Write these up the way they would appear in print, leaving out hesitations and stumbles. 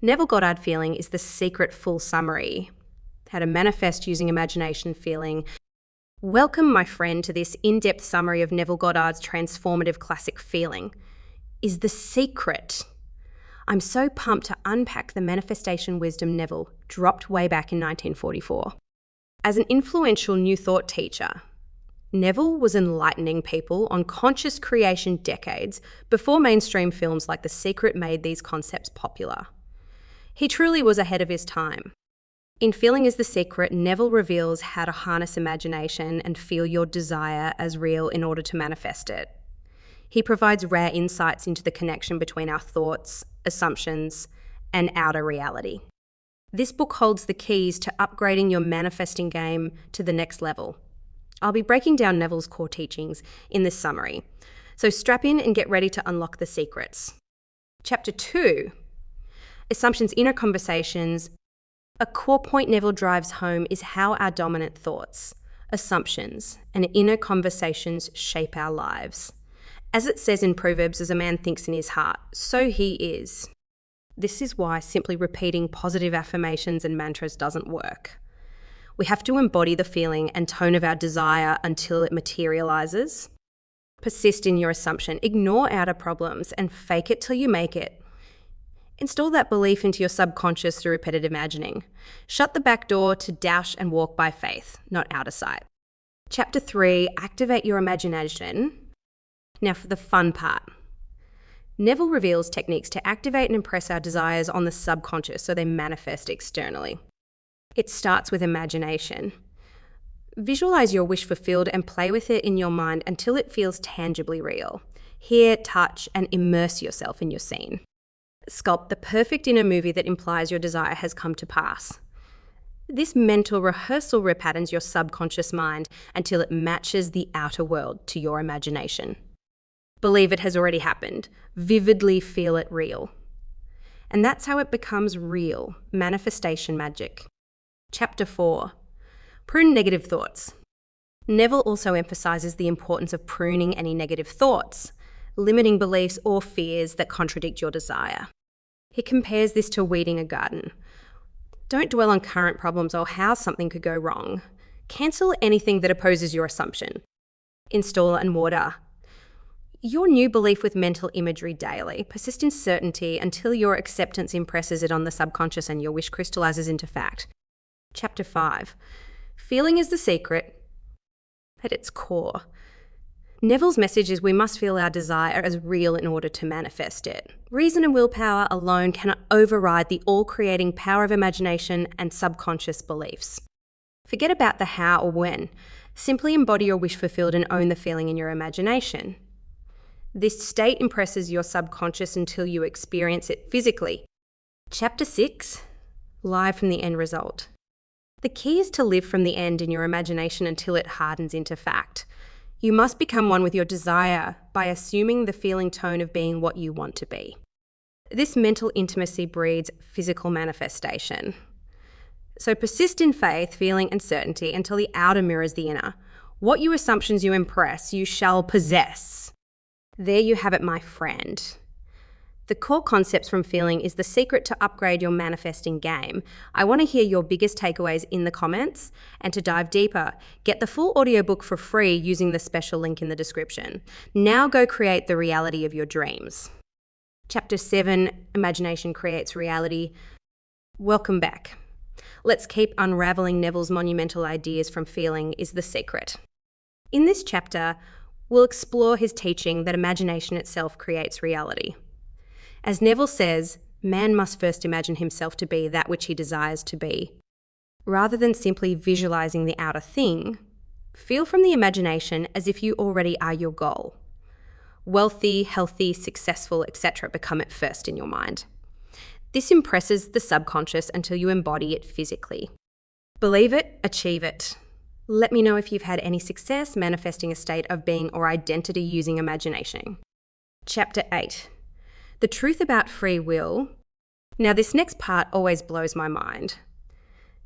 Neville Goddard feeling is the secret full summary. How to manifest using imagination feeling. Welcome, my friend, to this in-depth summary of Neville Goddard's transformative classic feeling. Is the secret. I'm so pumped to unpack the manifestation wisdom Neville dropped way back in 1944. As an influential New Thought teacher, Neville was enlightening people on conscious creation decades before mainstream films like The Secret made these concepts popular. He truly was ahead of his time. In Feeling is the Secret, Neville reveals how to harness imagination and feel your desire as real in order to manifest it. He provides rare insights into the connection between our thoughts, assumptions, and outer reality. This book holds the keys to upgrading your manifesting game to the next level. I'll be breaking down Neville's core teachings in this summary, so strap in and get ready to unlock the secrets. Chapter 2, Assumptions, Inner Conversations. A core point Neville drives home is how our dominant thoughts, assumptions, and inner conversations shape our lives. As it says in Proverbs, as a man thinks in his heart, so he is. This is why simply repeating positive affirmations and mantras doesn't work. We have to embody the feeling and tone of our desire until it materializes. Persist in your assumption. Ignore outer problems and fake it till you make it. Install that belief into your subconscious through repetitive imagining. Shut the back door to dash and walk by faith, not out of sight. Chapter 3, Activate your imagination. Now for the fun part. Neville reveals techniques to activate and impress our desires on the subconscious so they manifest externally. It starts with imagination. Visualize your wish fulfilled and play with it in your mind until it feels tangibly real. Hear, touch, and immerse yourself in your scene. Sculpt the perfect inner movie that implies your desire has come to pass. This mental rehearsal repatterns your subconscious mind until it matches the outer world to your imagination. Believe it has already happened. Vividly feel it real. And that's how it becomes real, manifestation magic. Chapter 4, Prune Negative Thoughts. Neville also emphasizes the importance of pruning any negative thoughts, limiting beliefs or fears that contradict your desire. He compares this to weeding a garden. Don't dwell on current problems or how something could go wrong. Cancel anything that opposes your assumption. Install and water your new belief with mental imagery daily. Persist in certainty until your acceptance impresses it on the subconscious and your wish crystallizes into fact. Chapter 5, Feeling is the Secret. At its core, Neville's message is we must feel our desire as real in order to manifest it. Reason and willpower alone cannot override the all-creating power of imagination and subconscious beliefs. Forget about the how or when. Simply embody your wish fulfilled and own the feeling in your imagination. This state impresses your subconscious until you experience it physically. Chapter 6, Live from the End Result. The key is to live from the end in your imagination until it hardens into fact. You must become one with your desire by assuming the feeling tone of being what you want to be. This mental intimacy breeds physical manifestation. So persist in faith, feeling, and certainty until the outer mirrors the inner. What your assumptions you impress, you shall possess. There you have it, my friend. The core concepts from Feeling is the secret to upgrade your manifesting game. I want to hear your biggest takeaways in the comments, and to dive deeper, get the full audiobook for free using the special link in the description. Now go create the reality of your dreams. Chapter 7, Imagination Creates Reality. Welcome back. Let's keep unraveling Neville's monumental ideas from Feeling is the Secret. In this chapter, we'll explore his teaching that imagination itself creates reality. As Neville says, man must first imagine himself to be that which he desires to be. Rather than simply visualizing the outer thing, feel from the imagination as if you already are your goal. Wealthy, healthy, successful, etc. become it first in your mind. This impresses the subconscious until you embody it physically. Believe it, achieve it. Let me know if you've had any success manifesting a state of being or identity using imagination. Chapter 8, The Truth About Free Will. Now this next part always blows my mind.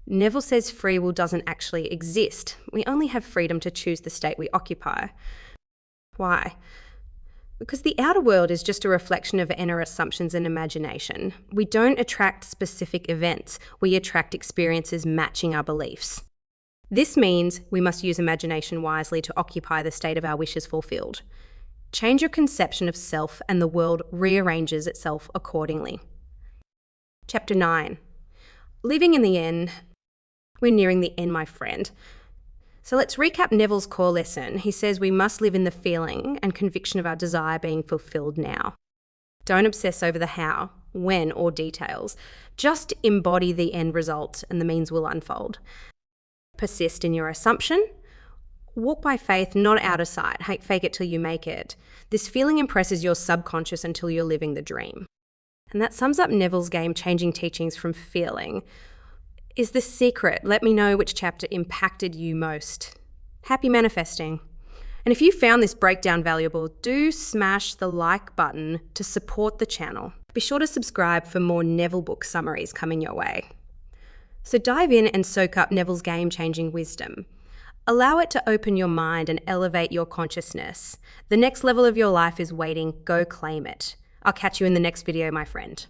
Neville says free will doesn't actually exist. We only have freedom to choose the state we occupy. Why? Because the outer world is just a reflection of inner assumptions and imagination. We don't attract specific events, we attract experiences matching our beliefs. This means we must use imagination wisely to occupy the state of our wishes fulfilled. Change your conception of self and the world rearranges itself accordingly. Chapter 9. Living in the end. We're nearing the end, my friend. So let's recap Neville's core lesson. He says we must live in the feeling and conviction of our desire being fulfilled now. Don't obsess over the how, when, or details. Just embody the end result and the means will unfold. Persist in your assumption. Walk by faith, not out of sight. Fake it till you make it. This feeling impresses your subconscious until you're living the dream. And that sums up Neville's game-changing teachings from feeling. Is the secret. Let me know which chapter impacted you most. Happy manifesting. And if you found this breakdown valuable, do smash the like button to support the channel. Be sure to subscribe for more Neville book summaries coming your way. So dive in and soak up Neville's game-changing wisdom. Allow it to open your mind and elevate your consciousness. The next level of your life is waiting. Go claim it. I'll catch you in the next video, my friend.